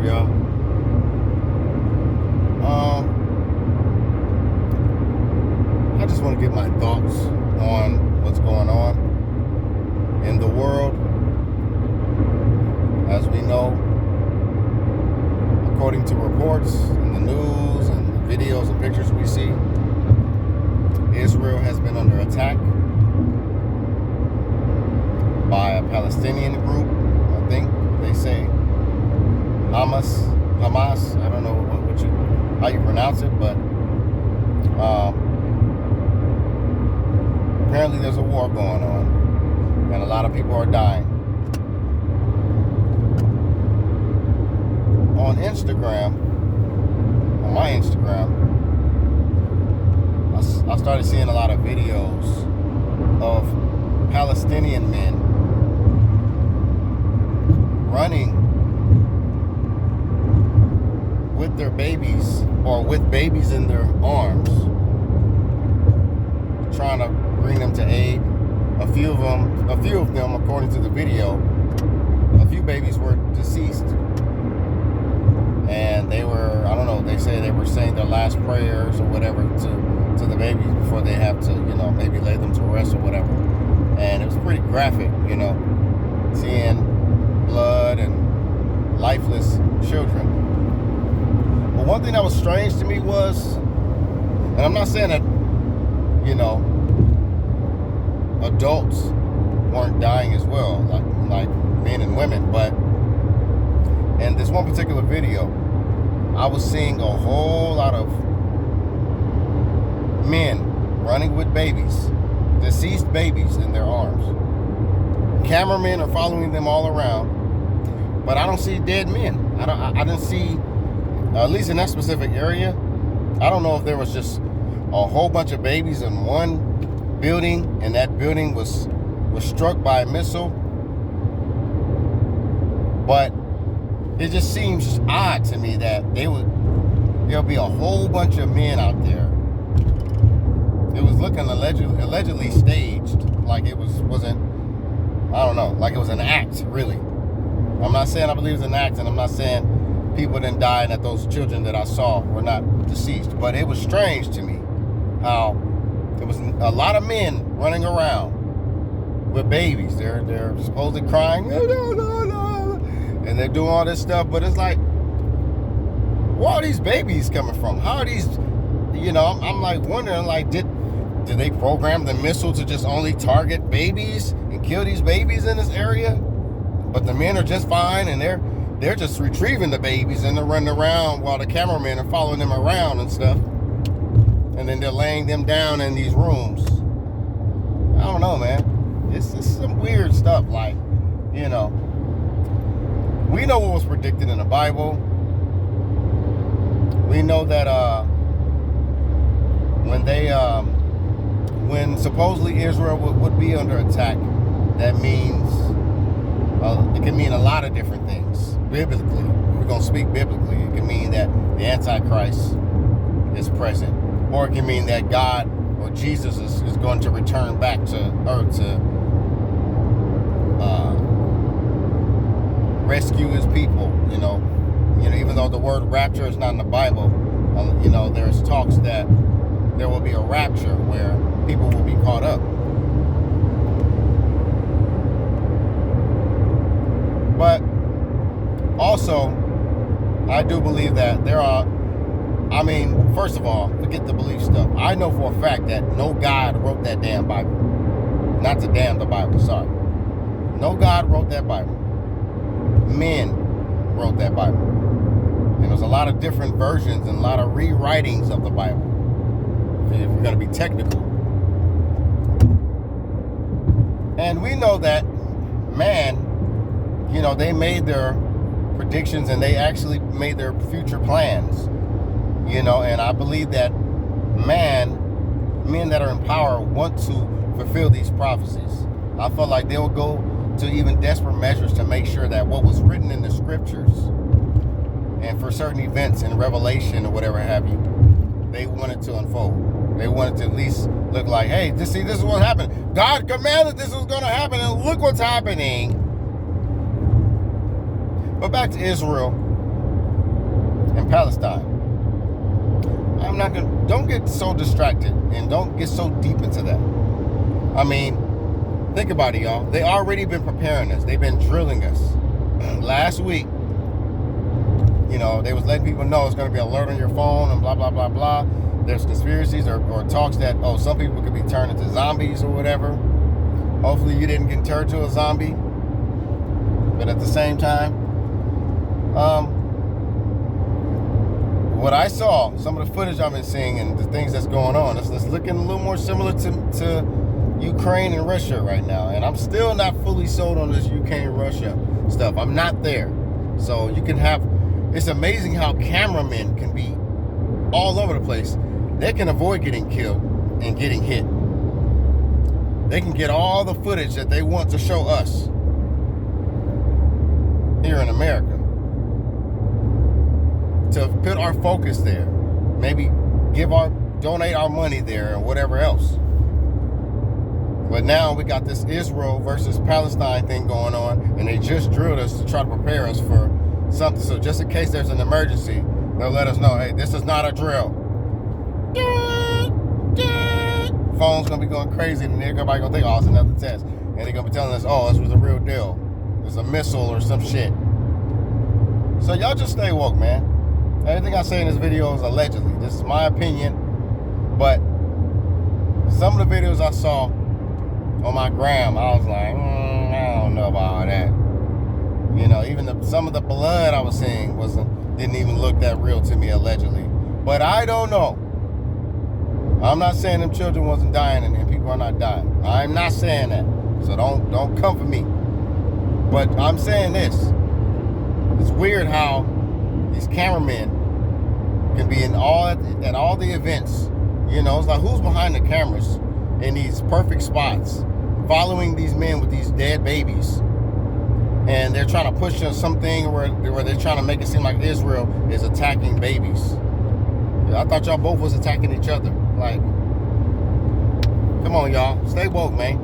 up, y'all? I just want to give my thoughts on what's going on in the world. As we know, according to reports in the news and the videos and pictures we see, Israel has been under attack by a Palestinian group. I think they say Hamas. I don't know how you pronounce it, but apparently there's a war going on, and a lot of people are dying. On my Instagram, I started seeing a lot of videos of Palestinian men running with their babies or with babies in their arms, trying to bring them to aid. A few of them, according to the video, a few babies were deceased. And they were, I don't know, they say they were saying their last prayers or whatever to the babies before they have to, maybe lay them to rest or whatever. And it was pretty graphic, seeing blood and lifeless children. But one thing that was strange to me was, and I'm not saying that, adults weren't dying as well, like men and women, but in this one particular video, I was seeing a whole lot of men running with babies, deceased babies in their arms. Cameramen are following them all around, but I don't see dead men. I didn't see, at least in that specific area, I don't know if there was just a whole bunch of babies in one building, and that building was struck by a missile, but it just seems odd to me that there'll be a whole bunch of men out there. It was looking allegedly staged, like it wasn't, I don't know, like it was an act, really. I'm not saying I believe it's an act, and I'm not saying people didn't die and that those children that I saw were not deceased, but it was strange to me how there was a lot of men running around with babies. They're supposedly crying, and they're doing all this stuff, but it's like, where are these babies coming from? How are these, I'm like wondering, like, did they program the missile to just only target babies and kill these babies in this area? But the men are just fine, and they're just retrieving the babies, and they're running around while the cameramen are following them around and stuff. And then they're laying them down in these rooms. I don't know, man. It's some weird stuff, like, we know what was predicted in the Bible. We know that when supposedly Israel would be under attack, that means it can mean a lot of different things. Biblically, we're going to speak biblically. It can mean that the Antichrist is present, or it can mean that God or Jesus is going to return back to earth to rescue his people. Even though the word rapture is not in the Bible, there's talks that there will be a rapture where people will be caught up. But also, I do believe that there are, first of all, forget the belief stuff. I know for a fact that no God wrote that damn Bible. Not to damn the Bible, sorry. No God wrote that Bible. Men wrote that Bible. And there's a lot of different versions and a lot of rewritings of the Bible, if we're going to be technical. And we know that man, they made their predictions, and they actually made their future plans. And I believe that men that are in power want to fulfill these prophecies. I feel like they will go to even desperate measures to make sure that what was written in the scriptures and for certain events in Revelation or whatever have you, they wanted to unfold. They wanted to at least look like, hey, this is what happened. God commanded this was going to happen, and look what's happening. But back to Israel. in Palestine. Don't get so distracted and don't get so deep into that. I mean, think about it, y'all. They already been preparing us. They've been drilling us. Last week, you know, they was letting people know it's going to be alert on your phone and blah, blah, blah, blah. There's conspiracies or talks that, oh, some people could be turned into zombies or whatever. Hopefully you didn't get turned to a zombie. But at the same time, what I saw, some of the footage I've been seeing and the things that's going on, it's looking a little more similar to Ukraine and Russia right now. And I'm still not fully sold on this Ukraine-Russia stuff. I'm not there. So you can have, it's amazing how cameramen can be all over the place. They can avoid getting killed and getting hit. They can get all the footage that they want to show us here in America, to put our focus there, maybe donate our money there or whatever else. But now we got this Israel versus Palestine thing going on, and they just drilled us to try to prepare us for something. So just in case there's an emergency, they'll let us know, hey, this is not a drill. Phone's gonna be going crazy, and everybody gonna think, oh, it's another test. And they're gonna be telling us, oh, this was a real deal. It's a missile or some shit. So y'all just stay woke, man. Everything I say in this video is allegedly. This is my opinion. But some of the videos I saw on my gram, I was like, I don't know about all that. You know, even some of the blood I was seeing didn't even look that real to me, allegedly. But I don't know. I'm not saying them children wasn't dying and people are not dying. I'm not saying that. So don't come for me. But I'm saying this. It's weird how these cameramen can be at all the events. You know, it's like, who's behind the cameras in these perfect spots, following these men with these dead babies, and they're trying to push something where they're trying to make it seem like Israel is attacking babies. I thought y'all both was attacking each other. Like, come on, y'all, stay woke, man.